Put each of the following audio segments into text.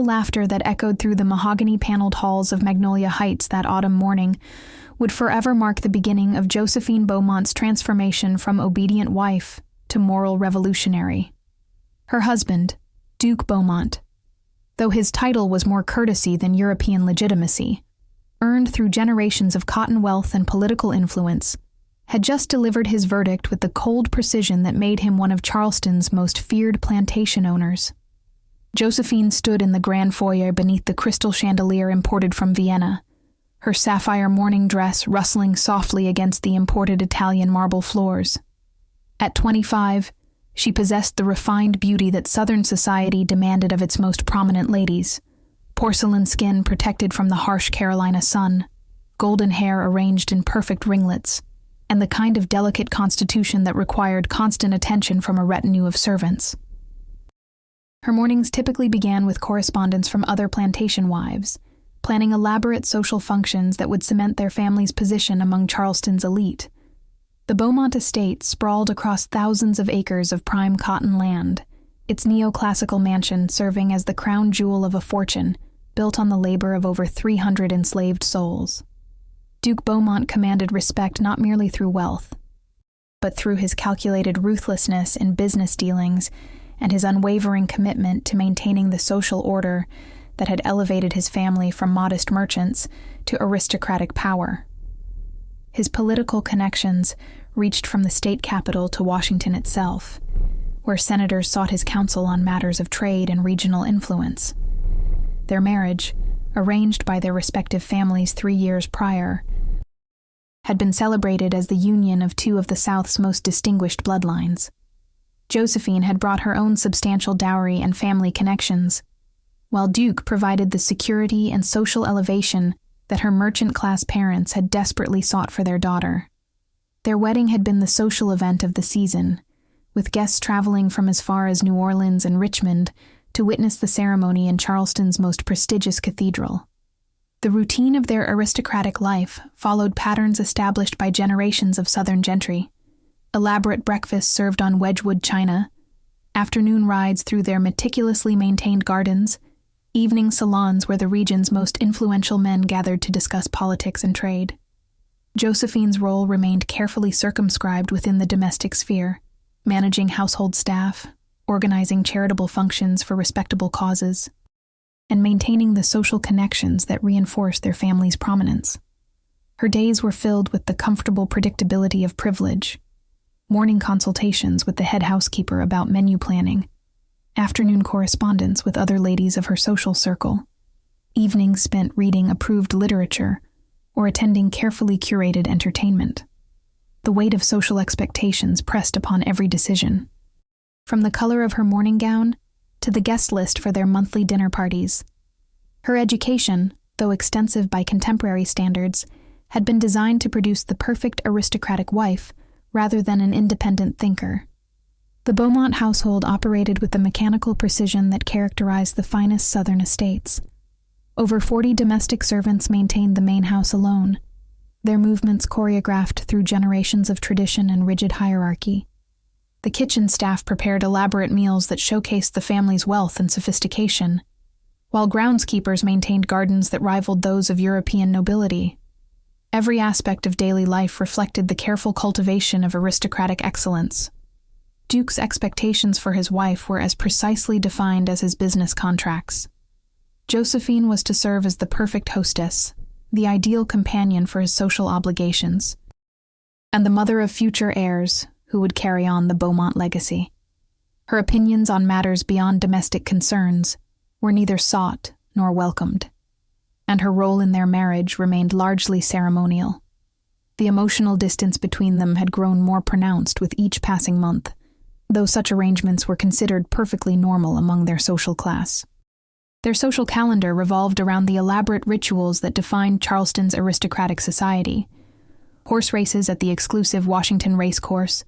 laughter that echoed through the mahogany-paneled halls of Magnolia Heights that autumn morning would forever mark the beginning of Josephine Beaumont's transformation from obedient wife to moral revolutionary. Her husband, Duque Beaumont, though his title was more courtesy than European legitimacy, earned through generations of cotton wealth and political influence, had just delivered his verdict with the cold precision that made him one of Charleston's most feared plantation owners. Josephine stood in the grand foyer beneath the crystal chandelier imported from Vienna, her sapphire morning dress rustling softly against the imported Italian marble floors. At 25, she possessed the refined beauty that Southern society demanded of its most prominent ladies: porcelain skin protected from the harsh Carolina sun, golden hair arranged in perfect ringlets, and the kind of delicate constitution that required constant attention from a retinue of servants. Her mornings typically began with correspondence from other plantation wives, planning elaborate social functions that would cement their family's position among Charleston's elite. The Beaumont estate sprawled across thousands of acres of prime cotton land, its neoclassical mansion serving as the crown jewel of a fortune built on the labor of over 300 enslaved souls. Duque Beaumont commanded respect not merely through wealth, but through his calculated ruthlessness in business dealings and his unwavering commitment to maintaining the social order that had elevated his family from modest merchants to aristocratic power. His political connections reached from the state capital to Washington itself, where senators sought his counsel on matters of trade and regional influence. Their marriage, arranged by their respective families 3 years prior, had been celebrated as the union of two of the South's most distinguished bloodlines. Josephine had brought her own substantial dowry and family connections, while Duque provided the security and social elevation that her merchant-class parents had desperately sought for their daughter. Their wedding had been the social event of the season, with guests traveling from as far as New Orleans and Richmond to witness the ceremony in Charleston's most prestigious cathedral. The routine of their aristocratic life followed patterns established by generations of Southern gentry: elaborate breakfasts served on Wedgwood china, afternoon rides through their meticulously maintained gardens, evening salons where the region's most influential men gathered to discuss politics and trade. Josephine's role remained carefully circumscribed within the domestic sphere, managing household staff, organizing charitable functions for respectable causes, and maintaining the social connections that reinforced their family's prominence. Her days were filled with the comfortable predictability of privilege: morning consultations with the head housekeeper about menu planning, afternoon correspondence with other ladies of her social circle, evenings spent reading approved literature or attending carefully curated entertainment. The weight of social expectations pressed upon every decision, from the color of her morning gown to the guest list for their monthly dinner parties. Her education, though extensive by contemporary standards, had been designed to produce the perfect aristocratic wife rather than an independent thinker. The Beaumont household operated with the mechanical precision that characterized the finest Southern estates. Over 40 domestic servants maintained the main house alone, their movements choreographed through generations of tradition and rigid hierarchy. The kitchen staff prepared elaborate meals that showcased the family's wealth and sophistication, while groundskeepers maintained gardens that rivaled those of European nobility. Every aspect of daily life reflected the careful cultivation of aristocratic excellence. Duque's expectations for his wife were as precisely defined as his business contracts. Josephine was to serve as the perfect hostess, the ideal companion for his social obligations, and the mother of future heirs who would carry on the Beaumont legacy. Her opinions on matters beyond domestic concerns were neither sought nor welcomed, and her role in their marriage remained largely ceremonial. The emotional distance between them had grown more pronounced with each passing month, though such arrangements were considered perfectly normal among their social class. Their social calendar revolved around the elaborate rituals that defined Charleston's aristocratic society: horse races at the exclusive Washington racecourse,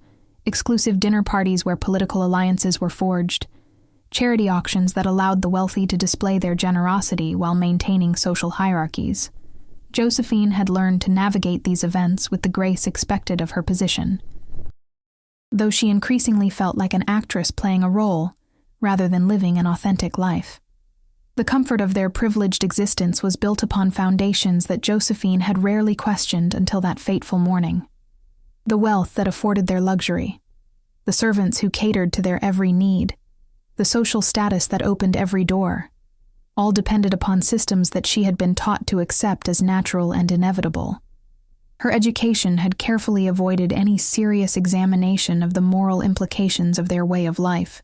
exclusive dinner parties where political alliances were forged, charity auctions that allowed the wealthy to display their generosity while maintaining social hierarchies. Josephine had learned to navigate these events with the grace expected of her position, though she increasingly felt like an actress playing a role rather than living an authentic life. The comfort of their privileged existence was built upon foundations that Josephine had rarely questioned until that fateful morning. The wealth that afforded their luxury, the servants who catered to their every need, the social status that opened every door, all depended upon systems that she had been taught to accept as natural and inevitable. Her education had carefully avoided any serious examination of the moral implications of their way of life.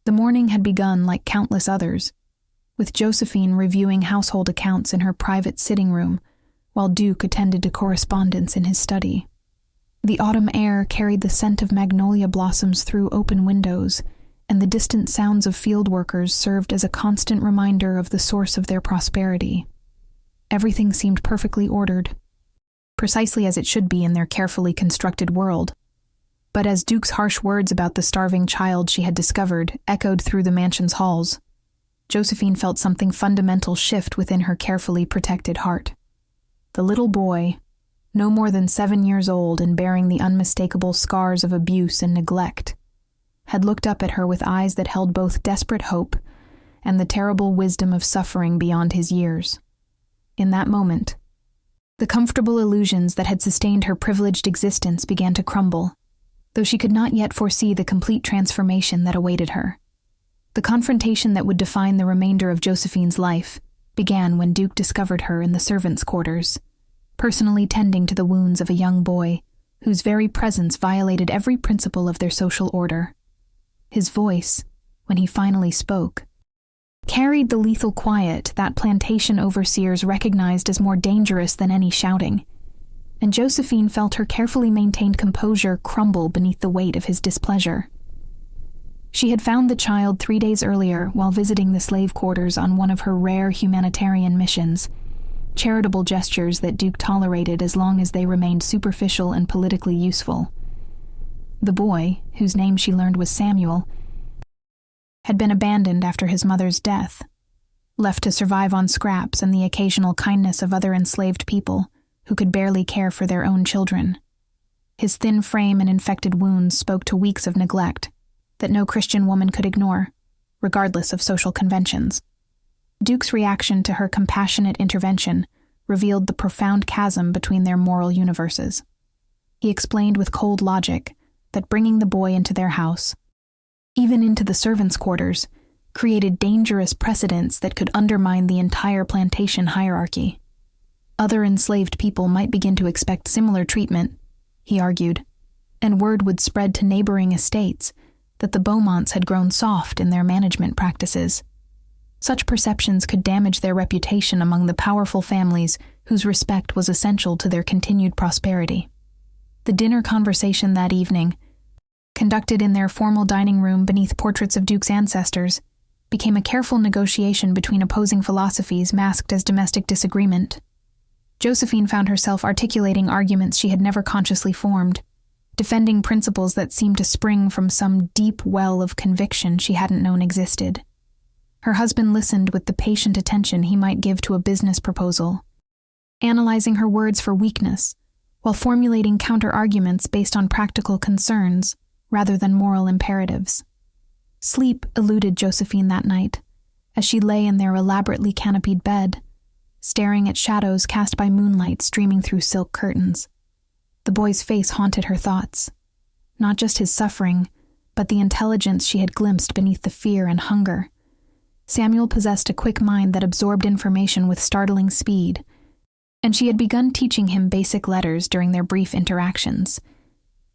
The morning had begun like countless others, with Josephine reviewing household accounts in her private sitting room, while Duque attended to correspondence in his study. The autumn air carried the scent of magnolia blossoms through open windows, and the distant sounds of field workers served as a constant reminder of the source of their prosperity. Everything seemed perfectly ordered, precisely as it should be in their carefully constructed world. But as Duque's harsh words about the starving child she had discovered echoed through the mansion's halls, Josephine felt something fundamental shift within her carefully protected heart. The little boy, no more than 7 years old and bearing the unmistakable scars of abuse and neglect, had looked up at her with eyes that held both desperate hope and the terrible wisdom of suffering beyond his years. In that moment, the comfortable illusions that had sustained her privileged existence began to crumble, though she could not yet foresee the complete transformation that awaited her. The confrontation that would define the remainder of Josephine's life began when Duque discovered her in the servants' quarters, personally tending to the wounds of a young boy whose very presence violated every principle of their social order. His voice, when he finally spoke, carried the lethal quiet that plantation overseers recognized as more dangerous than any shouting, and Josephine felt her carefully maintained composure crumble beneath the weight of his displeasure. She had found the child 3 days earlier while visiting the slave quarters on one of her rare humanitarian missions, charitable gestures that Duque tolerated as long as they remained superficial and politically useful. The boy, whose name she learned was Samuel, had been abandoned after his mother's death, left to survive on scraps and the occasional kindness of other enslaved people who could barely care for their own children. His thin frame and infected wounds spoke to weeks of neglect that no Christian woman could ignore, regardless of social conventions. Duque's reaction to her compassionate intervention revealed the profound chasm between their moral universes. He explained with cold logic that bringing the boy into their house, even into the servants' quarters, created dangerous precedents that could undermine the entire plantation hierarchy. Other enslaved people might begin to expect similar treatment, he argued, and word would spread to neighboring estates that the Beaumonts had grown soft in their management practices. Such perceptions could damage their reputation among the powerful families whose respect was essential to their continued prosperity. The dinner conversation that evening, conducted in their formal dining room beneath portraits of Duque's ancestors, became a careful negotiation between opposing philosophies masked as domestic disagreement. Josephine found herself articulating arguments she had never consciously formed, defending principles that seemed to spring from some deep well of conviction she hadn't known existed. Her husband listened with the patient attention he might give to a business proposal, analyzing her words for weakness, while formulating counter-arguments based on practical concerns rather than moral imperatives. Sleep eluded Josephine that night, as she lay in their elaborately canopied bed, staring at shadows cast by moonlight streaming through silk curtains. The boy's face haunted her thoughts, not just his suffering, but the intelligence she had glimpsed beneath the fear and hunger. Samuel possessed a quick mind that absorbed information with startling speed, and she had begun teaching him basic letters during their brief interactions.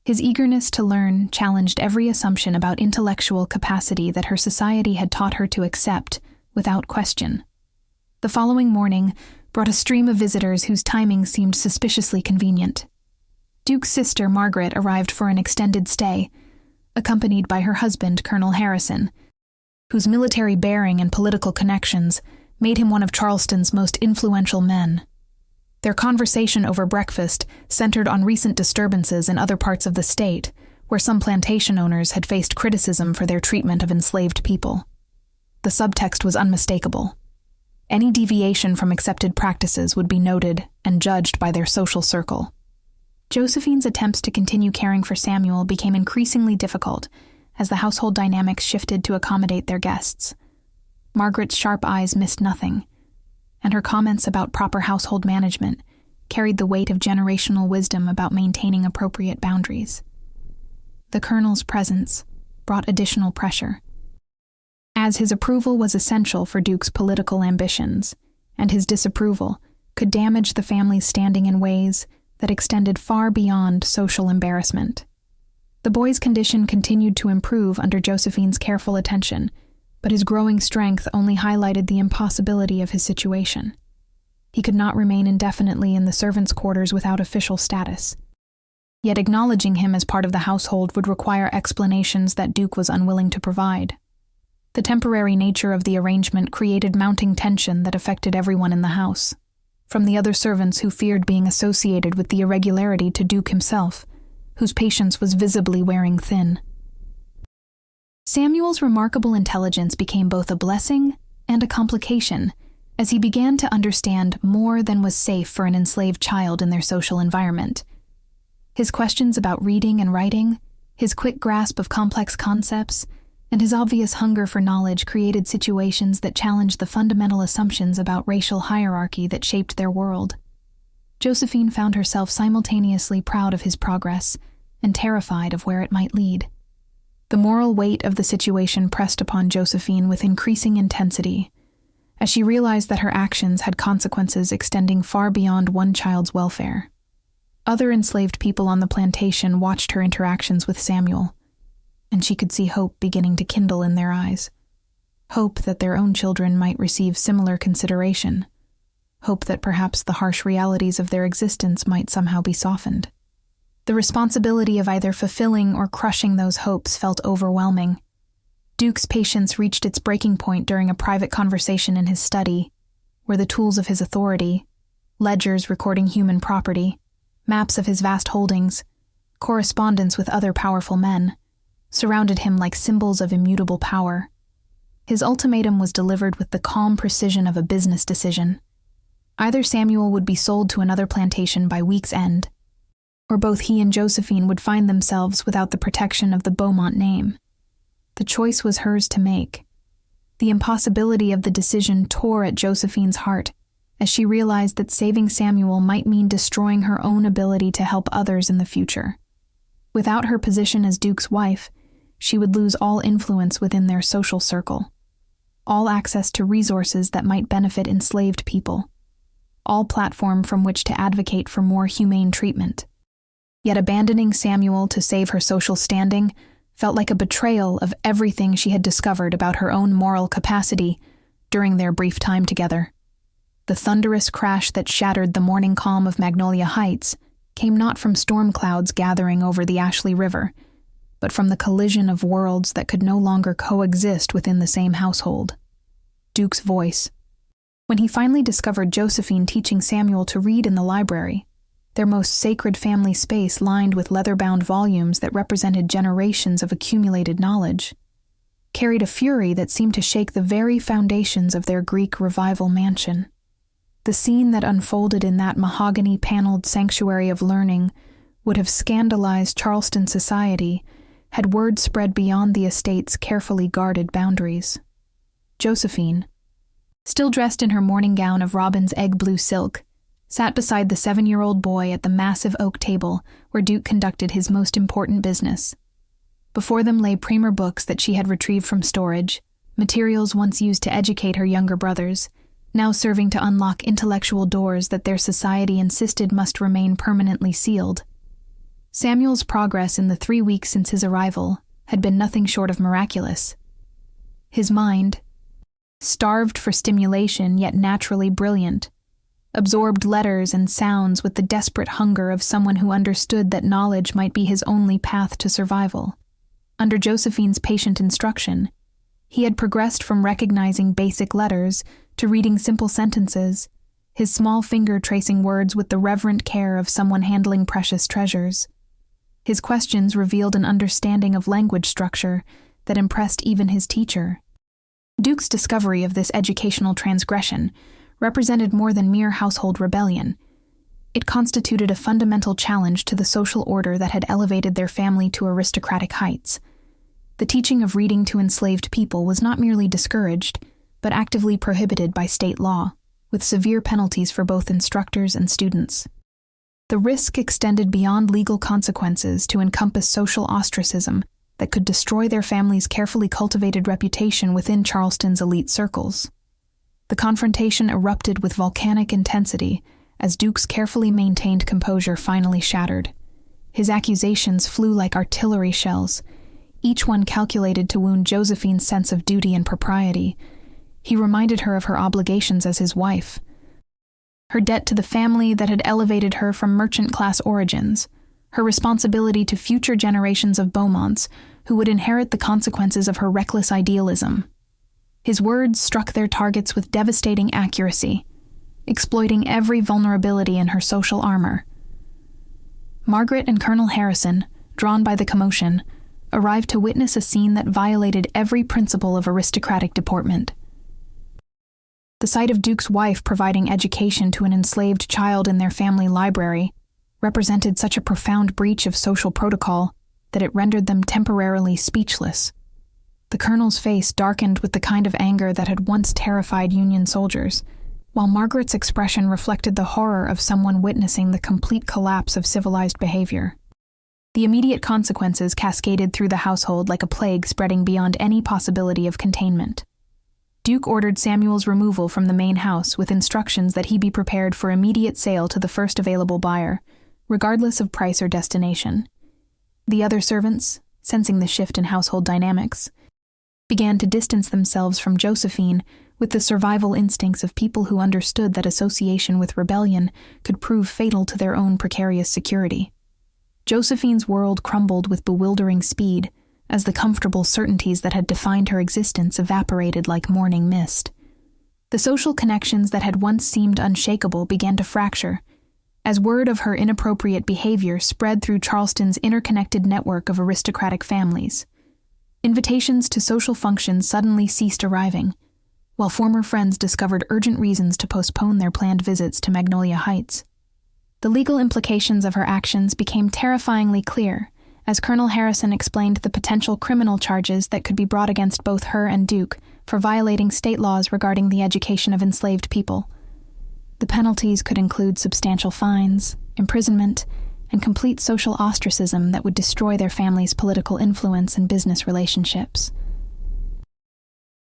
His eagerness to learn challenged every assumption about intellectual capacity that her society had taught her to accept without question. The following morning brought a stream of visitors whose timing seemed suspiciously convenient. Duque's sister, Margaret, arrived for an extended stay, accompanied by her husband, Colonel Harrison, whose military bearing and political connections made him one of Charleston's most influential men. Their conversation over breakfast centered on recent disturbances in other parts of the state, where some plantation owners had faced criticism for their treatment of enslaved people. The subtext was unmistakable. Any deviation from accepted practices would be noted and judged by their social circle. Josephine's attempts to continue caring for Samuel became increasingly difficult as the household dynamics shifted to accommodate their guests. Margaret's sharp eyes missed nothing, and her comments about proper household management carried the weight of generational wisdom about maintaining appropriate boundaries. The Colonel's presence brought additional pressure, as his approval was essential for Duque's political ambitions, and his disapproval could damage the family's standing in ways that extended far beyond social embarrassment. The boy's condition continued to improve under Josephine's careful attention, but his growing strength only highlighted the impossibility of his situation. He could not remain indefinitely in the servants' quarters without official status. Yet acknowledging him as part of the household would require explanations that Duque was unwilling to provide. The temporary nature of the arrangement created mounting tension that affected everyone in the house, from the other servants who feared being associated with the irregularity to Duque himself, whose patience was visibly wearing thin. Samuel's remarkable intelligence became both a blessing and a complication as he began to understand more than was safe for an enslaved child in their social environment. His questions about reading and writing, his quick grasp of complex concepts, and his obvious hunger for knowledge created situations that challenged the fundamental assumptions about racial hierarchy that shaped their world. Josephine found herself simultaneously proud of his progress and terrified of where it might lead. The moral weight of the situation pressed upon Josephine with increasing intensity, as she realized that her actions had consequences extending far beyond one child's welfare. Other enslaved people on the plantation watched her interactions with Samuel, and she could see hope beginning to kindle in their eyes. Hope that their own children might receive similar consideration. Hope that perhaps the harsh realities of their existence might somehow be softened. The responsibility of either fulfilling or crushing those hopes felt overwhelming. Duque's patience reached its breaking point during a private conversation in his study, where the tools of his authority, ledgers recording human property, maps of his vast holdings, correspondence with other powerful men, surrounded him like symbols of immutable power. His ultimatum was delivered with the calm precision of a business decision. Either Samuel would be sold to another plantation by week's end, or both he and Josephine would find themselves without the protection of the Beaumont name. The choice was hers to make. The impossibility of the decision tore at Josephine's heart, as she realized that saving Samuel might mean destroying her own ability to help others in the future. Without her position as Duque's wife, she would lose all influence within their social circle, all access to resources that might benefit enslaved people, all platform from which to advocate for more humane treatment. Yet abandoning Samuel to save her social standing felt like a betrayal of everything she had discovered about her own moral capacity during their brief time together. The thunderous crash that shattered the morning calm of Magnolia Heights came not from storm clouds gathering over the Ashley River, but from the collision of worlds that could no longer coexist within the same household. Duque's voice. When he finally discovered Josephine teaching Samuel to read in the library, their most sacred family space lined with leather-bound volumes that represented generations of accumulated knowledge, carried a fury that seemed to shake the very foundations of their Greek revival mansion. The scene that unfolded in that mahogany-paneled sanctuary of learning would have scandalized Charleston society had word spread beyond the estate's carefully guarded boundaries. Josephine, still dressed in her morning gown of robin's egg-blue silk, sat beside the 7-year-old boy at the massive oak table where Duque conducted his most important business. Before them lay Premier books that she had retrieved from storage, materials once used to educate her younger brothers, now serving to unlock intellectual doors that their society insisted must remain permanently sealed. Samuel's progress in the 3 weeks since his arrival had been nothing short of miraculous. His mind, starved for stimulation yet naturally brilliant, absorbed letters and sounds with the desperate hunger of someone who understood that knowledge might be his only path to survival. Under Josephine's patient instruction, he had progressed from recognizing basic letters to reading simple sentences, his small finger tracing words with the reverent care of someone handling precious treasures. His questions revealed an understanding of language structure that impressed even his teacher. Duque's discovery of this educational transgression represented more than mere household rebellion. It constituted a fundamental challenge to the social order that had elevated their family to aristocratic heights. The teaching of reading to enslaved people was not merely discouraged, but actively prohibited by state law, with severe penalties for both instructors and students. The risk extended beyond legal consequences to encompass social ostracism that could destroy their family's carefully cultivated reputation within Charleston's elite circles. The confrontation erupted with volcanic intensity as Duque's carefully maintained composure finally shattered. His accusations flew like artillery shells, each one calculated to wound Josephine's sense of duty and propriety. He reminded her of her obligations as his wife, her debt to the family that had elevated her from merchant-class origins, her responsibility to future generations of Beaumonts who would inherit the consequences of her reckless idealism. His words struck their targets with devastating accuracy, exploiting every vulnerability in her social armor. Margaret and Colonel Harrison, drawn by the commotion, arrived to witness a scene that violated every principle of aristocratic deportment. The sight of Duque's wife providing education to an enslaved child in their family library represented such a profound breach of social protocol that it rendered them temporarily speechless. The colonel's face darkened with the kind of anger that had once terrified Union soldiers, while Margaret's expression reflected the horror of someone witnessing the complete collapse of civilized behavior. The immediate consequences cascaded through the household like a plague spreading beyond any possibility of containment. Duque ordered Samuel's removal from the main house with instructions that he be prepared for immediate sale to the first available buyer, regardless of price or destination. The other servants, sensing the shift in household dynamics, began to distance themselves from Josephine with the survival instincts of people who understood that association with rebellion could prove fatal to their own precarious security. Josephine's world crumbled with bewildering speed as the comfortable certainties that had defined her existence evaporated like morning mist. The social connections that had once seemed unshakable began to fracture, as word of her inappropriate behavior spread through Charleston's interconnected network of aristocratic families. Invitations to social functions suddenly ceased arriving, while former friends discovered urgent reasons to postpone their planned visits to Magnolia Heights. The legal implications of her actions became terrifyingly clear as Colonel Harrison explained the potential criminal charges that could be brought against both her and Duque for violating state laws regarding the education of enslaved people. The penalties could include substantial fines, imprisonment, and complete social ostracism that would destroy their family's political influence and business relationships.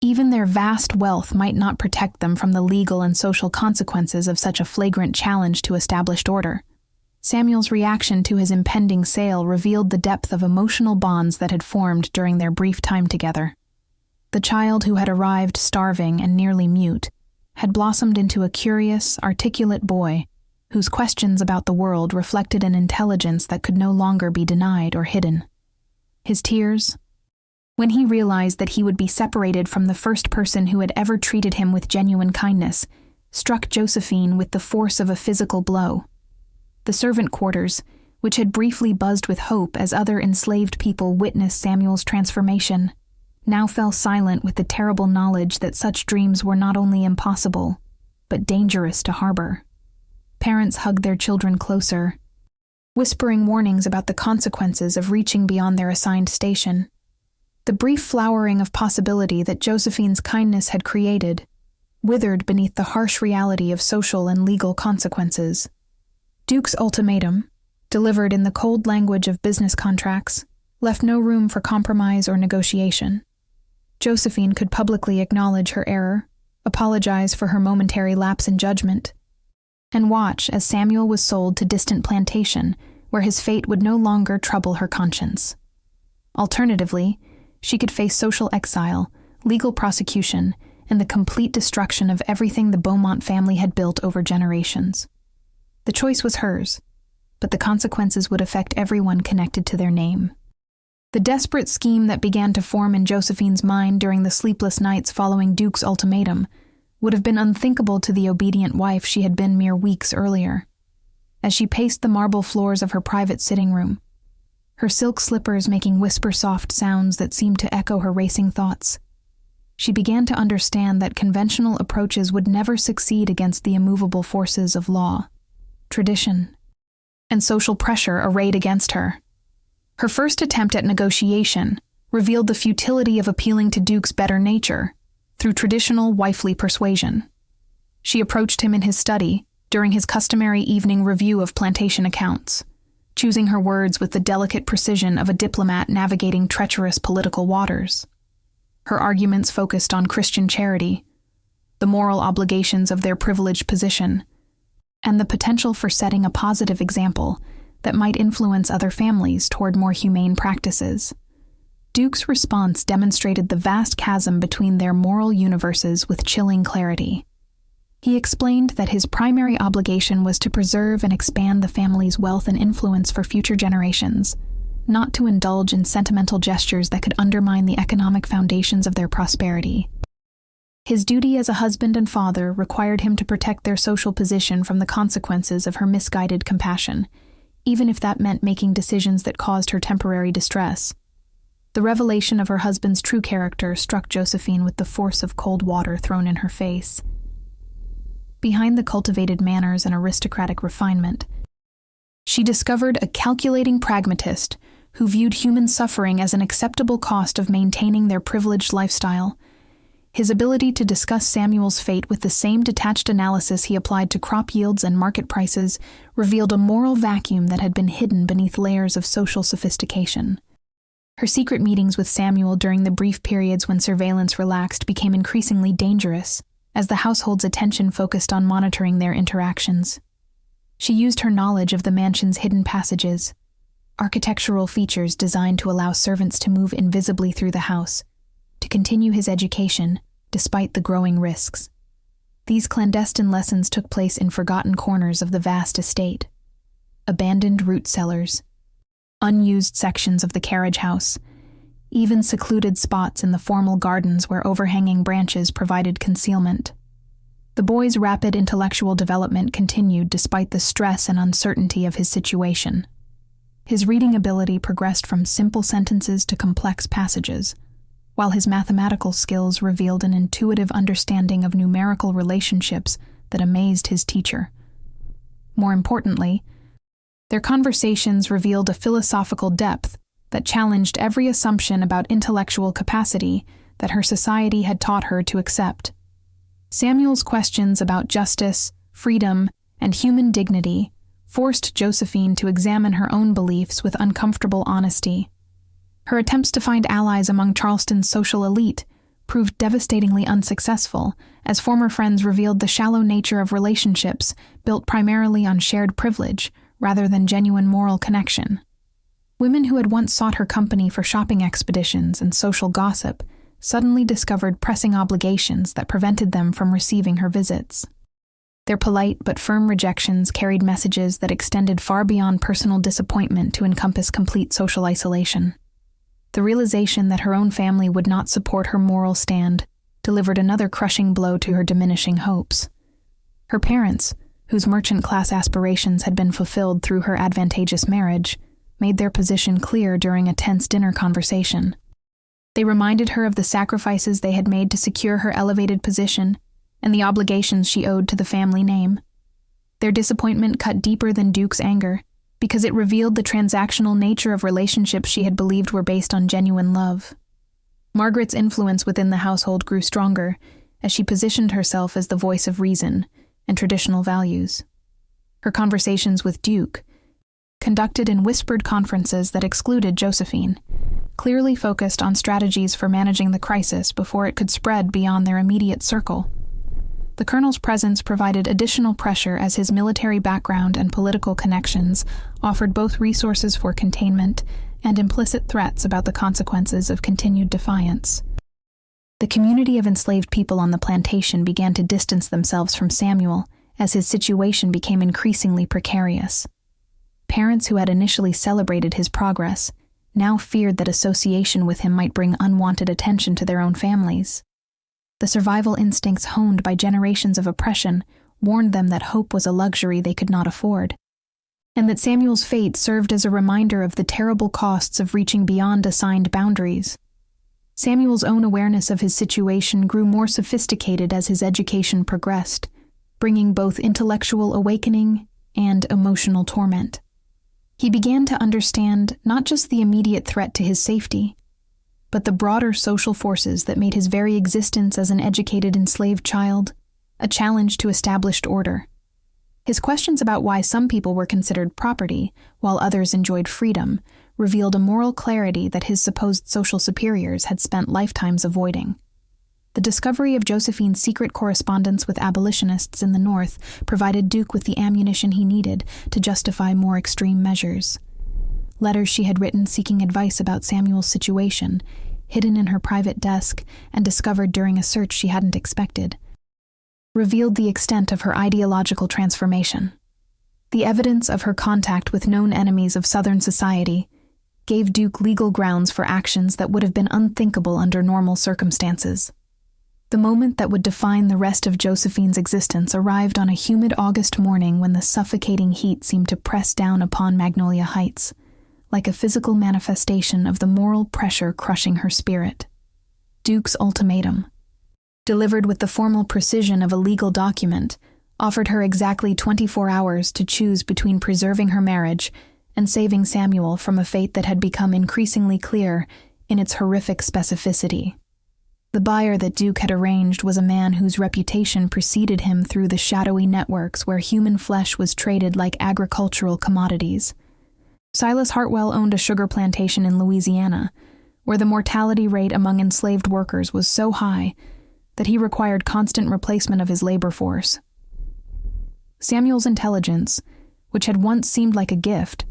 Even their vast wealth might not protect them from the legal and social consequences of such a flagrant challenge to established order. Samuel's reaction to his impending sale revealed the depth of emotional bonds that had formed during their brief time together. The child who had arrived starving and nearly mute had blossomed into a curious, articulate boy whose questions about the world reflected an intelligence that could no longer be denied or hidden. His tears, when he realized that he would be separated from the first person who had ever treated him with genuine kindness, struck Josephine with the force of a physical blow. The servant quarters, which had briefly buzzed with hope as other enslaved people witnessed Samuel's transformation, now fell silent with the terrible knowledge that such dreams were not only impossible, but dangerous to harbor. Parents hugged their children closer, whispering warnings about the consequences of reaching beyond their assigned station. The brief flowering of possibility that Josephine's kindness had created withered beneath the harsh reality of social and legal consequences. Duque's ultimatum, delivered in the cold language of business contracts, left no room for compromise or negotiation. Josephine could publicly acknowledge her error, apologize for her momentary lapse in judgment, and watch as Samuel was sold to distant plantation where his fate would no longer trouble her conscience. Alternatively, she could face social exile, legal prosecution, and the complete destruction of everything the Beaumont family had built over generations. The choice was hers, but the consequences would affect everyone connected to their name. The desperate scheme that began to form in Josephine's mind during the sleepless nights following Duque's ultimatum would have been unthinkable to the obedient wife she had been mere weeks earlier. As she paced the marble floors of her private sitting room, her silk slippers making whisper-soft sounds that seemed to echo her racing thoughts, she began to understand that conventional approaches would never succeed against the immovable forces of law, tradition, and social pressure arrayed against her. Her first attempt at negotiation revealed the futility of appealing to Duque's better nature, through traditional wifely persuasion. She approached him in his study during his customary evening review of plantation accounts, choosing her words with the delicate precision of a diplomat navigating treacherous political waters. Her arguments focused on Christian charity, the moral obligations of their privileged position, and the potential for setting a positive example that might influence other families toward more humane practices. Duque's response demonstrated the vast chasm between their moral universes with chilling clarity. He explained that his primary obligation was to preserve and expand the family's wealth and influence for future generations, not to indulge in sentimental gestures that could undermine the economic foundations of their prosperity. His duty as a husband and father required him to protect their social position from the consequences of her misguided compassion, even if that meant making decisions that caused her temporary distress. The revelation of her husband's true character struck Josephine with the force of cold water thrown in her face. Behind the cultivated manners and aristocratic refinement, she discovered a calculating pragmatist who viewed human suffering as an acceptable cost of maintaining their privileged lifestyle. His ability to discuss Samuel's fate with the same detached analysis he applied to crop yields and market prices revealed a moral vacuum that had been hidden beneath layers of social sophistication. Her secret meetings with Samuel during the brief periods when surveillance relaxed became increasingly dangerous, as the household's attention focused on monitoring their interactions. She used her knowledge of the mansion's hidden passages, architectural features designed to allow servants to move invisibly through the house, to continue his education despite the growing risks. These clandestine lessons took place in forgotten corners of the vast estate. Abandoned root cellars, unused sections of the carriage house, even secluded spots in the formal gardens where overhanging branches provided concealment. The boy's rapid intellectual development continued despite the stress and uncertainty of his situation. His reading ability progressed from simple sentences to complex passages, while his mathematical skills revealed an intuitive understanding of numerical relationships that amazed his teacher. More importantly, their conversations revealed a philosophical depth that challenged every assumption about intellectual capacity that her society had taught her to accept. Samuel's questions about justice, freedom, and human dignity forced Josephine to examine her own beliefs with uncomfortable honesty. Her attempts to find allies among Charleston's social elite proved devastatingly unsuccessful, as former friends revealed the shallow nature of relationships built primarily on shared privilege rather than genuine moral connection. Women who had once sought her company for shopping expeditions and social gossip suddenly discovered pressing obligations that prevented them from receiving her visits. Their polite but firm rejections carried messages that extended far beyond personal disappointment to encompass complete social isolation. The realization that her own family would not support her moral stand delivered another crushing blow to her diminishing hopes. Her parents, whose merchant-class aspirations had been fulfilled through her advantageous marriage, made their position clear during a tense dinner conversation. They reminded her of the sacrifices they had made to secure her elevated position and the obligations she owed to the family name. Their disappointment cut deeper than Duque's anger, because it revealed the transactional nature of relationships she had believed were based on genuine love. Margaret's influence within the household grew stronger as she positioned herself as the voice of reason and traditional values. Her conversations with Duque, conducted in whispered conferences that excluded Josephine, clearly focused on strategies for managing the crisis before it could spread beyond their immediate circle. The colonel's presence provided additional pressure as his military background and political connections offered both resources for containment and implicit threats about the consequences of continued defiance. The community of enslaved people on the plantation began to distance themselves from Samuel as his situation became increasingly precarious. Parents who had initially celebrated his progress now feared that association with him might bring unwanted attention to their own families. The survival instincts honed by generations of oppression warned them that hope was a luxury they could not afford, and that Samuel's fate served as a reminder of the terrible costs of reaching beyond assigned boundaries. Samuel's own awareness of his situation grew more sophisticated as his education progressed, bringing both intellectual awakening and emotional torment. He began to understand not just the immediate threat to his safety, but the broader social forces that made his very existence as an educated enslaved child a challenge to established order. His questions about why some people were considered property while others enjoyed freedom revealed a moral clarity that his supposed social superiors had spent lifetimes avoiding. The discovery of Josephine's secret correspondence with abolitionists in the North provided Duque with the ammunition he needed to justify more extreme measures. Letters she had written seeking advice about Samuel's situation, hidden in her private desk and discovered during a search she hadn't expected, revealed the extent of her ideological transformation. The evidence of her contact with known enemies of Southern society gave Duque legal grounds for actions that would have been unthinkable under normal circumstances. The moment that would define the rest of Josephine's existence arrived on a humid August morning when the suffocating heat seemed to press down upon Magnolia Heights, like a physical manifestation of the moral pressure crushing her spirit. Duque's ultimatum, delivered with the formal precision of a legal document, offered her exactly 24 hours to choose between preserving her marriage and saving Samuel from a fate that had become increasingly clear in its horrific specificity. The buyer that Duque had arranged was a man whose reputation preceded him through the shadowy networks where human flesh was traded like agricultural commodities. Silas Hartwell owned a sugar plantation in Louisiana, where the mortality rate among enslaved workers was so high that he required constant replacement of his labor force. Samuel's intelligence, which had once seemed like a gift,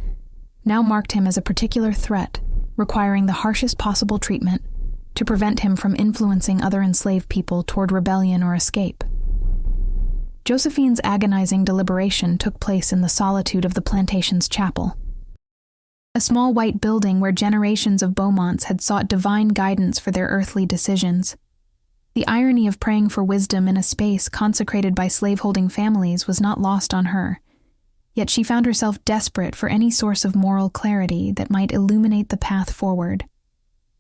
now marked him as a particular threat, requiring the harshest possible treatment to prevent him from influencing other enslaved people toward rebellion or escape. Josephine's agonizing deliberation took place in the solitude of the plantation's chapel, a small white building where generations of Beaumonts had sought divine guidance for their earthly decisions. The irony of praying for wisdom in a space consecrated by slaveholding families was not lost on her, yet she found herself desperate for any source of moral clarity that might illuminate the path forward.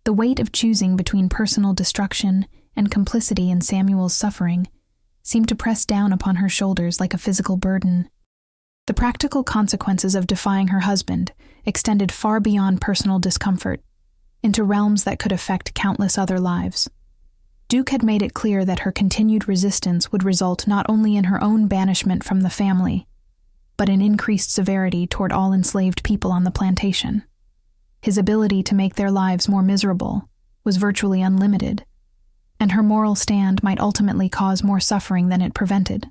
The weight of choosing between personal destruction and complicity in Samuel's suffering seemed to press down upon her shoulders like a physical burden. The practical consequences of defying her husband extended far beyond personal discomfort, into realms that could affect countless other lives. Duque had made it clear that her continued resistance would result not only in her own banishment from the family, but in increased severity toward all enslaved people on the plantation. His ability to make their lives more miserable was virtually unlimited, and her moral stand might ultimately cause more suffering than it prevented.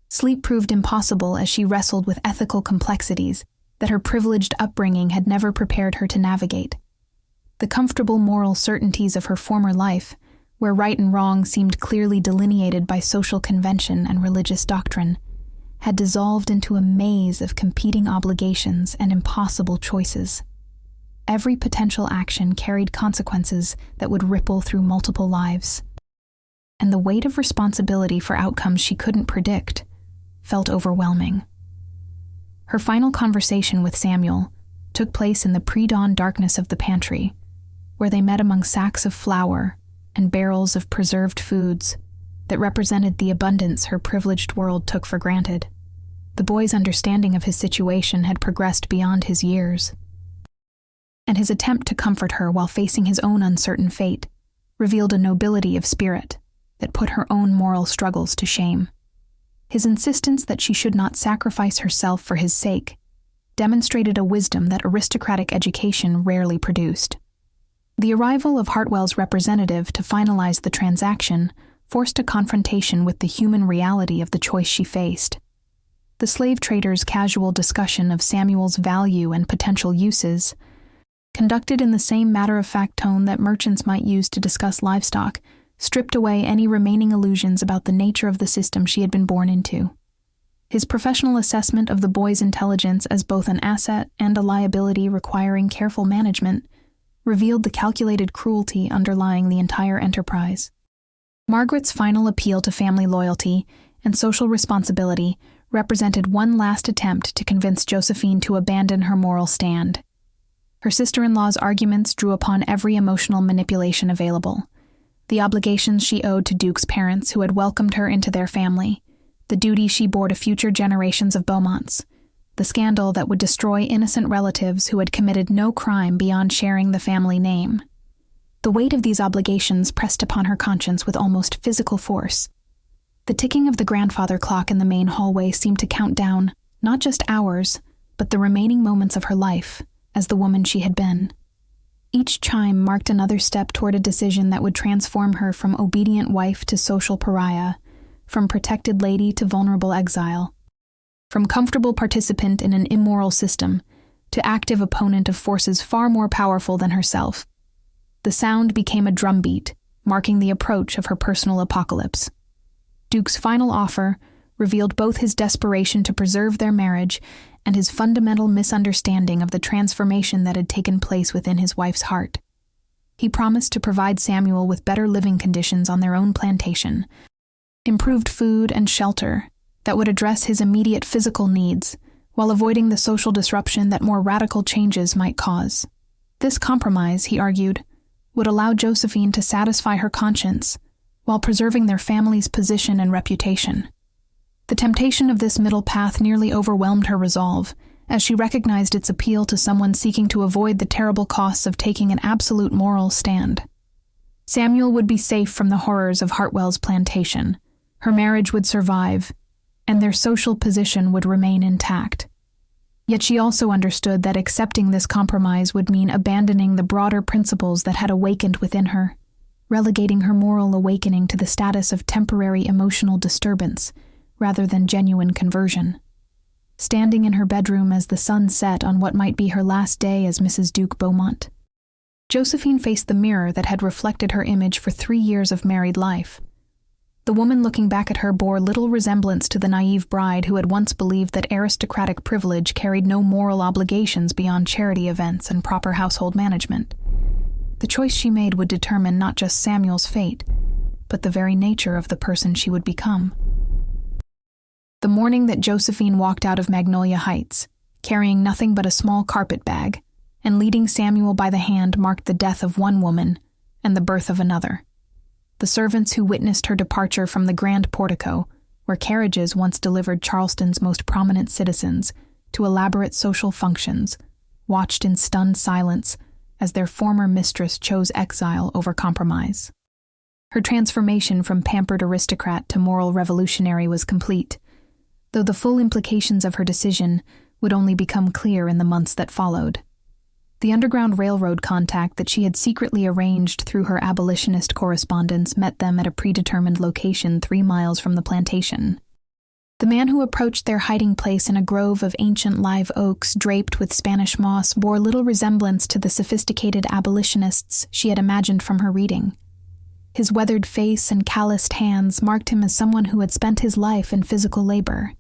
Sleep proved impossible as she wrestled with ethical complexities that her privileged upbringing had never prepared her to navigate. The comfortable moral certainties of her former life, where right and wrong seemed clearly delineated by social convention and religious doctrine, had dissolved into a maze of competing obligations and impossible choices. Every potential action carried consequences that would ripple through multiple lives, and the weight of responsibility for outcomes she couldn't predict felt overwhelming. Her final conversation with Samuel took place in the pre-dawn darkness of the pantry, where they met among sacks of flour and barrels of preserved foods that represented the abundance her privileged world took for granted. The boy's understanding of his situation had progressed beyond his years, and his attempt to comfort her while facing his own uncertain fate revealed a nobility of spirit that put her own moral struggles to shame. His insistence that she should not sacrifice herself for his sake demonstrated a wisdom that aristocratic education rarely produced. The arrival of Hartwell's representative to finalize the transaction forced a confrontation with the human reality of the choice she faced. The slave trader's casual discussion of Samuel's value and potential uses, conducted in the same matter-of-fact tone that merchants might use to discuss livestock, stripped away any remaining illusions about the nature of the system she had been born into. His professional assessment of the boy's intelligence as both an asset and a liability requiring careful management revealed the calculated cruelty underlying the entire enterprise. Margaret's final appeal to family loyalty and social responsibility represented one last attempt to convince Josephine to abandon her moral stand. Her sister-in-law's arguments drew upon every emotional manipulation available: the obligations she owed to Duque's parents who had welcomed her into their family, the duty she bore to future generations of Beaumonts, the scandal that would destroy innocent relatives who had committed no crime beyond sharing the family name. The weight of these obligations pressed upon her conscience with almost physical force. The ticking of the grandfather clock in the main hallway seemed to count down, not just hours, but the remaining moments of her life, as the woman she had been. Each chime marked another step toward a decision that would transform her from obedient wife to social pariah, from protected lady to vulnerable exile, from comfortable participant in an immoral system to active opponent of forces far more powerful than herself. The sound became a drumbeat, marking the approach of her personal apocalypse. Duque's final offer revealed both his desperation to preserve their marriage and his fundamental misunderstanding of the transformation that had taken place within his wife's heart. He promised to provide Samuel with better living conditions on their own plantation, improved food and shelter that would address his immediate physical needs, while avoiding the social disruption that more radical changes might cause. This compromise, he argued, would allow Josephine to satisfy her conscience while preserving their family's position and reputation. The temptation of this middle path nearly overwhelmed her resolve, as she recognized its appeal to someone seeking to avoid the terrible costs of taking an absolute moral stand. Samuel would be safe from the horrors of Hartwell's plantation, her marriage would survive, and their social position would remain intact. Yet she also understood that accepting this compromise would mean abandoning the broader principles that had awakened within her, relegating her moral awakening to the status of temporary emotional disturbance rather than genuine conversion. Standing in her bedroom as the sun set on what might be her last day as Mrs. Duque Beaumont, Josephine faced the mirror that had reflected her image for 3 years of married life. The woman looking back at her bore little resemblance to the naive bride who had once believed that aristocratic privilege carried no moral obligations beyond charity events and proper household management. The choice she made would determine not just Samuel's fate, but the very nature of the person she would become. The morning that Josephine walked out of Magnolia Heights, carrying nothing but a small carpet bag, and leading Samuel by the hand marked the death of one woman and the birth of another. The servants who witnessed her departure from the grand portico, where carriages once delivered Charleston's most prominent citizens, to elaborate social functions, watched in stunned silence as their former mistress chose exile over compromise. Her transformation from pampered aristocrat to moral revolutionary was complete, though the full implications of her decision would only become clear in the months that followed. The Underground Railroad contact that she had secretly arranged through her abolitionist correspondence met them at a predetermined location 3 miles from the plantation. The man who approached their hiding place in a grove of ancient live oaks draped with Spanish moss bore little resemblance to the sophisticated abolitionists she had imagined from her reading. His weathered face and calloused hands marked him as someone who had spent his life in physical labor,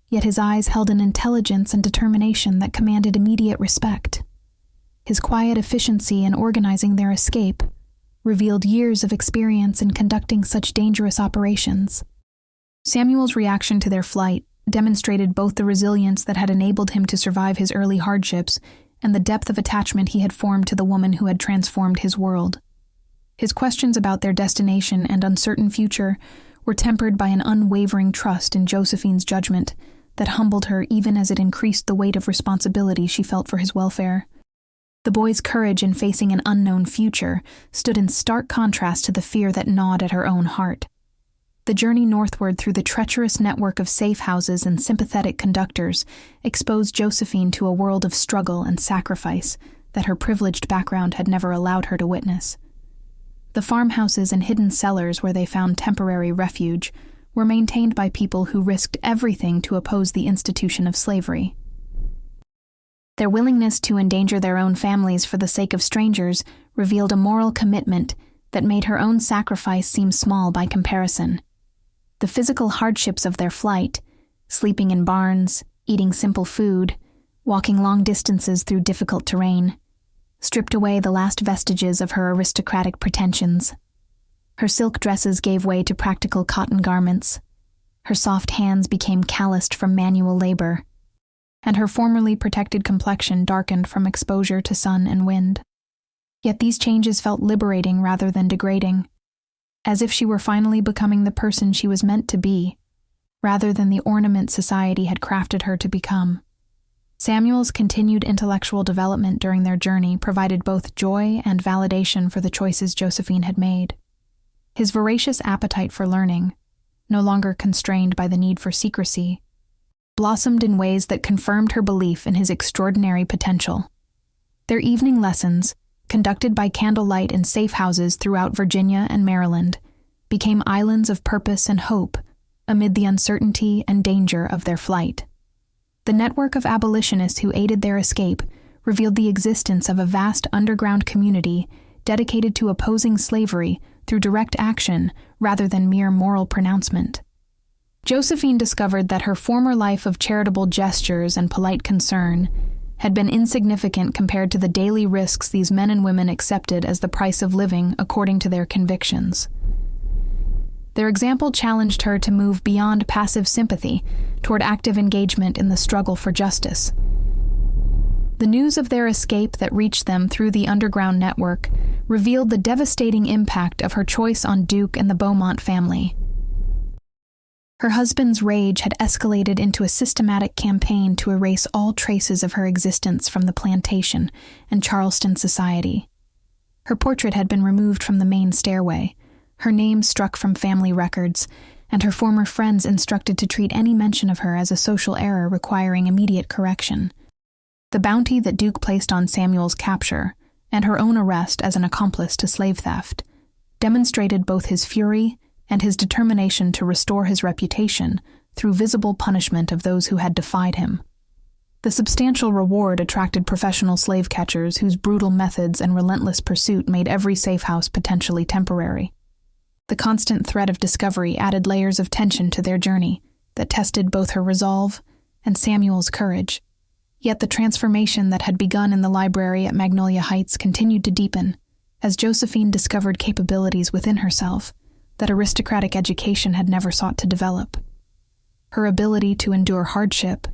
yet his eyes held an intelligence and determination that commanded immediate respect. His quiet efficiency in organizing their escape revealed years of experience in conducting such dangerous operations. Samuel's reaction to their flight demonstrated both the resilience that had enabled him to survive his early hardships and the depth of attachment he had formed to the woman who had transformed his world. His questions about their destination and uncertain future were tempered by an unwavering trust in Josephine's judgment that humbled her even as it increased the weight of responsibility she felt for his welfare. The boy's courage in facing an unknown future stood in stark contrast to the fear that gnawed at her own heart. The journey northward through the treacherous network of safe houses and sympathetic conductors exposed Josephine to a world of struggle and sacrifice that her privileged background had never allowed her to witness. The farmhouses and hidden cellars where they found temporary refuge were maintained by people who risked everything to oppose the institution of slavery. Their willingness to endanger their own families for the sake of strangers revealed a moral commitment that made her own sacrifice seem small by comparison. The physical hardships of their flight, sleeping in barns, eating simple food, walking long distances through difficult terrain, stripped away the last vestiges of her aristocratic pretensions. Her silk dresses gave way to practical cotton garments. Her soft hands became calloused from manual labor, and her formerly protected complexion darkened from exposure to sun and wind. Yet these changes felt liberating rather than degrading, as if she were finally becoming the person she was meant to be, rather than the ornament society had crafted her to become. Samuel's continued intellectual development during their journey provided both joy and validation for the choices Josephine had made. His voracious appetite for learning, no longer constrained by the need for secrecy, blossomed in ways that confirmed her belief in his extraordinary potential. Their evening lessons, conducted by candlelight in safe houses throughout Virginia and Maryland, became islands of purpose and hope amid the uncertainty and danger of their flight. The network of abolitionists who aided their escape revealed the existence of a vast underground community dedicated to opposing slavery through direct action rather than mere moral pronouncement. Josephine discovered that her former life of charitable gestures and polite concern had been insignificant compared to the daily risks these men and women accepted as the price of living according to their convictions. Their example challenged her to move beyond passive sympathy toward active engagement in the struggle for justice. The news of their escape that reached them through the underground network revealed the devastating impact of her choice on Duque and the Beaumont family. Her husband's rage had escalated into a systematic campaign to erase all traces of her existence from the plantation and Charleston society. Her portrait had been removed from the main stairway, her name struck from family records, and her former friends instructed to treat any mention of her as a social error requiring immediate correction. The bounty that Duque placed on Samuel's capture, and her own arrest as an accomplice to slave theft, demonstrated both his fury and his determination to restore his reputation through visible punishment of those who had defied him. The substantial reward attracted professional slave catchers whose brutal methods and relentless pursuit made every safe house potentially temporary. The constant threat of discovery added layers of tension to their journey that tested both her resolve and Samuel's courage. Yet the transformation that had begun in the library at Magnolia Heights continued to deepen as Josephine discovered capabilities within herself that aristocratic education had never sought to develop. Her ability to endure hardship,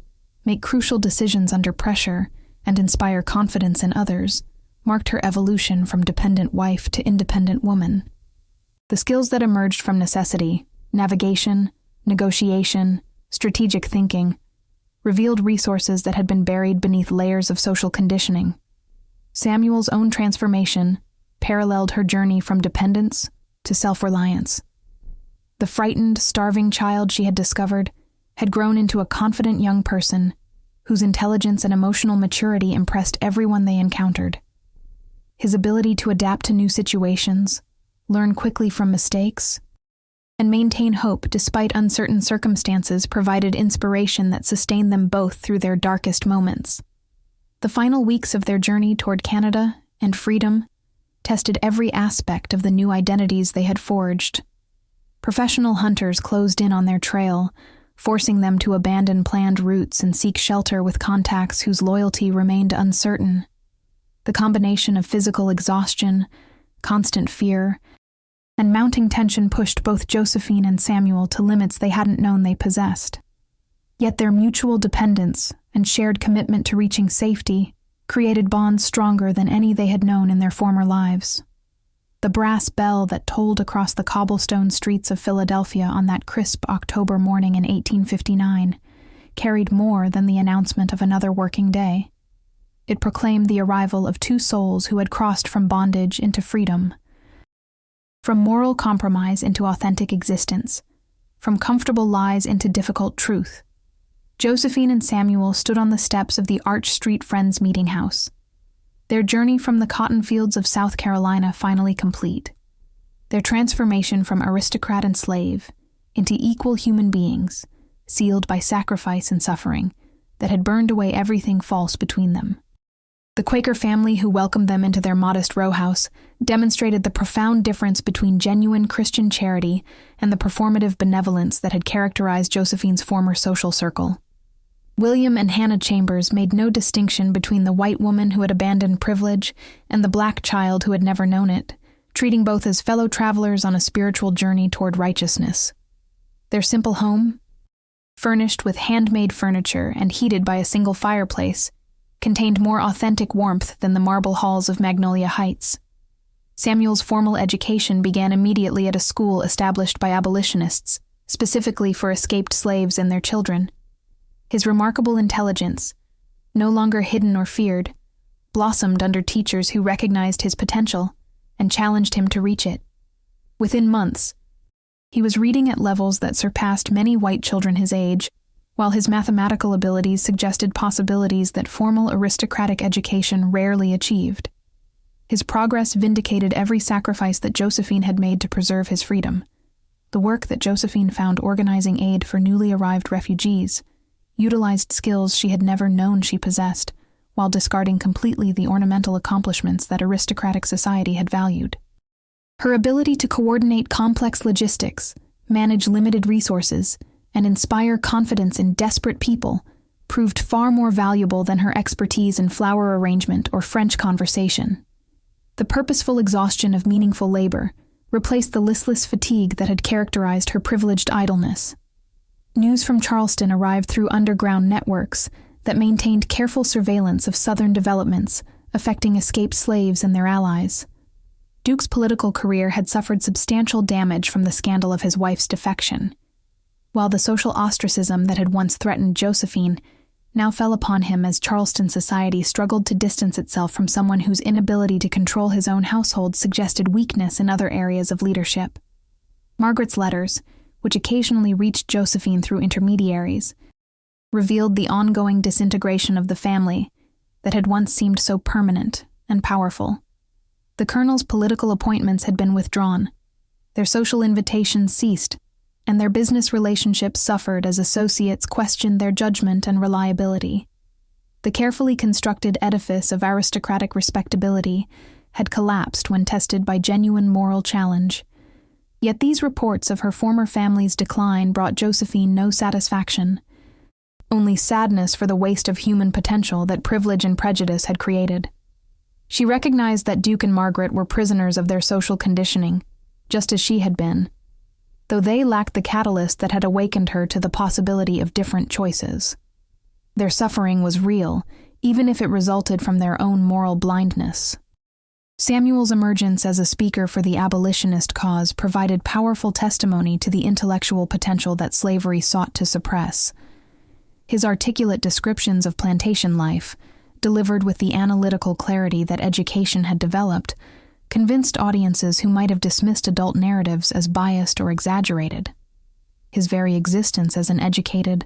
make crucial decisions under pressure, and inspire confidence in others marked her evolution from dependent wife to independent woman. The skills that emerged from necessity, navigation, negotiation, strategic thinking, revealed resources that had been buried beneath layers of social conditioning. Samuel's own transformation paralleled her journey from dependence to self-reliance. The frightened, starving child she had discovered had grown into a confident young person whose intelligence and emotional maturity impressed everyone they encountered. His ability to adapt to new situations, learn quickly from mistakes, and maintain hope despite uncertain circumstances provided inspiration that sustained them both through their darkest moments. The final weeks of their journey toward Canada and freedom tested every aspect of the new identities they had forged. Professional hunters closed in on their trail, forcing them to abandon planned routes and seek shelter with contacts whose loyalty remained uncertain. The combination of physical exhaustion, constant fear, and mounting tension pushed both Josephine and Samuel to limits they hadn't known they possessed. Yet their mutual dependence and shared commitment to reaching safety created bonds stronger than any they had known in their former lives. The brass bell that tolled across the cobblestone streets of Philadelphia on that crisp October morning in 1859 carried more than the announcement of another working day. It proclaimed the arrival of two souls who had crossed from bondage into freedom, from moral compromise into authentic existence, from comfortable lies into difficult truth. Josephine and Samuel stood on the steps of the Arch Street Friends Meeting House, their journey from the cotton fields of South Carolina finally complete, their transformation from aristocrat and slave into equal human beings, sealed by sacrifice and suffering that had burned away everything false between them. The Quaker family who welcomed them into their modest row house demonstrated the profound difference between genuine Christian charity and the performative benevolence that had characterized Josephine's former social circle. William and Hannah Chambers made no distinction between the white woman who had abandoned privilege and the black child who had never known it, treating both as fellow travelers on a spiritual journey toward righteousness. Their simple home, furnished with handmade furniture and heated by a single fireplace, contained more authentic warmth than the marble halls of Magnolia Heights. Samuel's formal education began immediately at a school established by abolitionists, specifically for escaped slaves and their children. His remarkable intelligence, no longer hidden or feared, blossomed under teachers who recognized his potential and challenged him to reach it. Within months, he was reading at levels that surpassed many white children his age, while his mathematical abilities suggested possibilities that formal aristocratic education rarely achieved. His progress vindicated every sacrifice that Josephine had made to preserve his freedom. The work that Josephine found organizing aid for newly arrived refugees utilized skills she had never known she possessed, while discarding completely the ornamental accomplishments that aristocratic society had valued. Her ability to coordinate complex logistics, manage limited resources, and inspire confidence in desperate people proved far more valuable than her expertise in flower arrangement or French conversation. The purposeful exhaustion of meaningful labor replaced the listless fatigue that had characterized her privileged idleness. News from Charleston arrived through underground networks that maintained careful surveillance of Southern developments affecting escaped slaves and their allies. Duque's political career had suffered substantial damage from the scandal of his wife's defection, while the social ostracism that had once threatened Josephine now fell upon him as Charleston society struggled to distance itself from someone whose inability to control his own household suggested weakness in other areas of leadership. Margaret's letters, which occasionally reached Josephine through intermediaries, revealed the ongoing disintegration of the family that had once seemed so permanent and powerful. The Colonel's political appointments had been withdrawn, their social invitations ceased, and their business relationships suffered as associates questioned their judgment and reliability. The carefully constructed edifice of aristocratic respectability had collapsed when tested by genuine moral challenge. Yet these reports of her former family's decline brought Josephine no satisfaction, only sadness for the waste of human potential that privilege and prejudice had created. She recognized that Duque and Margaret were prisoners of their social conditioning, just as she had been, though they lacked the catalyst that had awakened her to the possibility of different choices. Their suffering was real, even if it resulted from their own moral blindness. Samuel's emergence as a speaker for the abolitionist cause provided powerful testimony to the intellectual potential that slavery sought to suppress. His articulate descriptions of plantation life, delivered with the analytical clarity that education had developed, convinced audiences who might have dismissed adult narratives as biased or exaggerated. His very existence as an educated,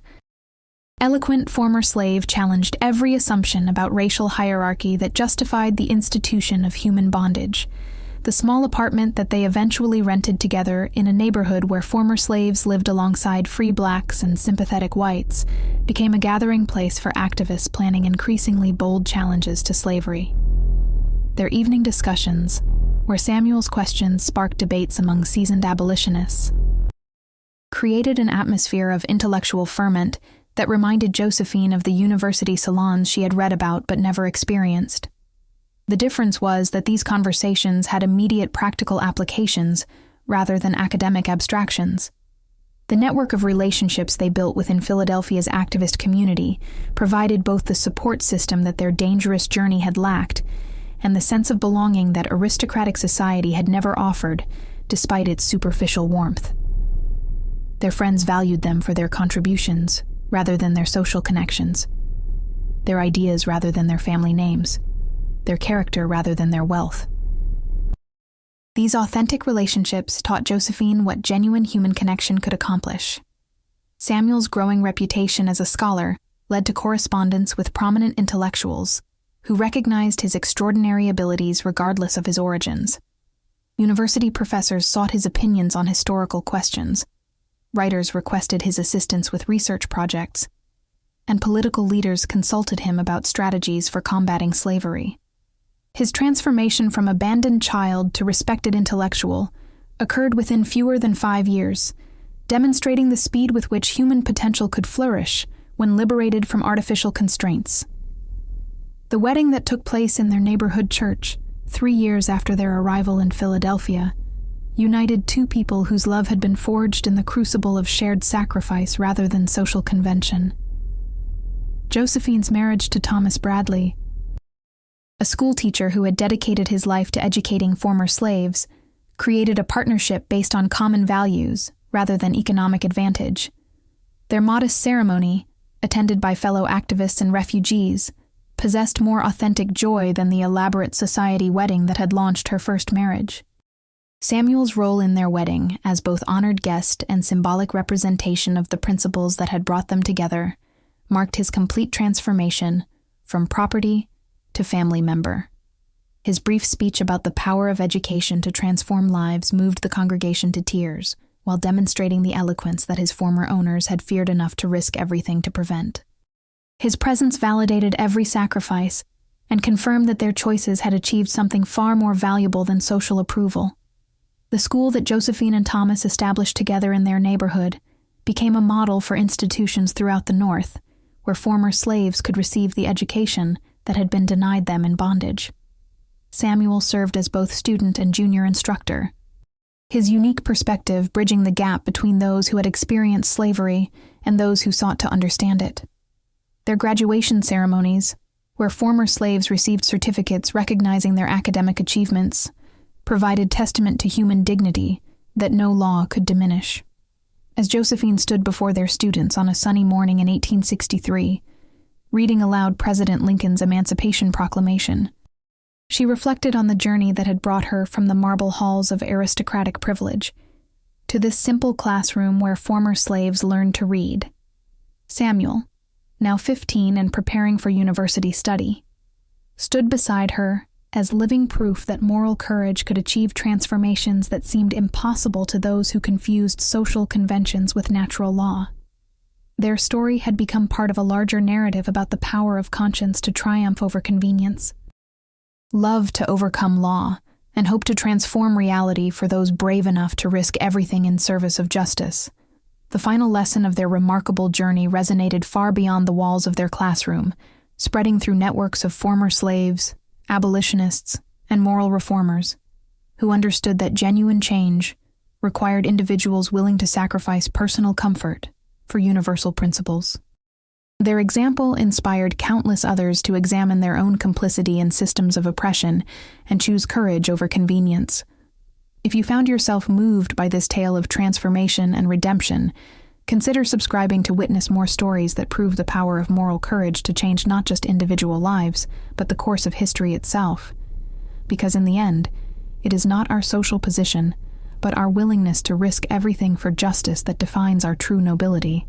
eloquent former slave challenged every assumption about racial hierarchy that justified the institution of human bondage. The small apartment that they eventually rented together in a neighborhood where former slaves lived alongside free blacks and sympathetic whites became a gathering place for activists planning increasingly bold challenges to slavery. Their evening discussions, where Samuel's questions sparked debates among seasoned abolitionists, created an atmosphere of intellectual ferment that reminded Josephine of the university salons she had read about but never experienced. The difference was that these conversations had immediate practical applications rather than academic abstractions. The network of relationships they built within Philadelphia's activist community provided both the support system that their dangerous journey had lacked and the sense of belonging that aristocratic society had never offered, despite its superficial warmth. Their friends valued them for their contributions rather than their social connections, their ideas rather than their family names, their character rather than their wealth. These authentic relationships taught Josephine what genuine human connection could accomplish. Samuel's growing reputation as a scholar led to correspondence with prominent intellectuals who recognized his extraordinary abilities regardless of his origins. University professors sought his opinions on historical questions, writers requested his assistance with research projects, and political leaders consulted him about strategies for combating slavery. His transformation from abandoned child to respected intellectual occurred within fewer than 5 years, demonstrating the speed with which human potential could flourish when liberated from artificial constraints. The wedding that took place in their neighborhood church, 3 years after their arrival in Philadelphia, united two people whose love had been forged in the crucible of shared sacrifice rather than social convention. Josephine's marriage to Thomas Bradley, a schoolteacher who had dedicated his life to educating former slaves, created a partnership based on common values rather than economic advantage. Their modest ceremony, attended by fellow activists and refugees, possessed more authentic joy than the elaborate society wedding that had launched her first marriage. Samuel's role in their wedding, as both honored guest and symbolic representation of the principles that had brought them together, marked his complete transformation from property to family member. His brief speech about the power of education to transform lives moved the congregation to tears, while demonstrating the eloquence that his former owners had feared enough to risk everything to prevent. His presence validated every sacrifice and confirmed that their choices had achieved something far more valuable than social approval. The school that Josephine and Thomas established together in their neighborhood became a model for institutions throughout the North, where former slaves could receive the education that had been denied them in bondage. Samuel served as both student and junior instructor, his unique perspective bridging the gap between those who had experienced slavery and those who sought to understand it. Their graduation ceremonies, where former slaves received certificates recognizing their academic achievements, provided testament to human dignity that no law could diminish. As Josephine stood before their students on a sunny morning in 1863, reading aloud President Lincoln's Emancipation Proclamation, she reflected on the journey that had brought her from the marble halls of aristocratic privilege to this simple classroom where former slaves learned to read. Samuel, now 15 and preparing for university study, stood beside her as living proof that moral courage could achieve transformations that seemed impossible to those who confused social conventions with natural law. Their story had become part of a larger narrative about the power of conscience to triumph over convenience, love to overcome law, and hope to transform reality for those brave enough to risk everything in service of justice. The final lesson of their remarkable journey resonated far beyond the walls of their classroom, spreading through networks of former slaves, abolitionists, and moral reformers, who understood that genuine change required individuals willing to sacrifice personal comfort for universal principles. Their example inspired countless others to examine their own complicity in systems of oppression and choose courage over convenience. If you found yourself moved by this tale of transformation and redemption, consider subscribing to witness more stories that prove the power of moral courage to change not just individual lives, but the course of history itself. Because in the end, it is not our social position, but our willingness to risk everything for justice that defines our true nobility.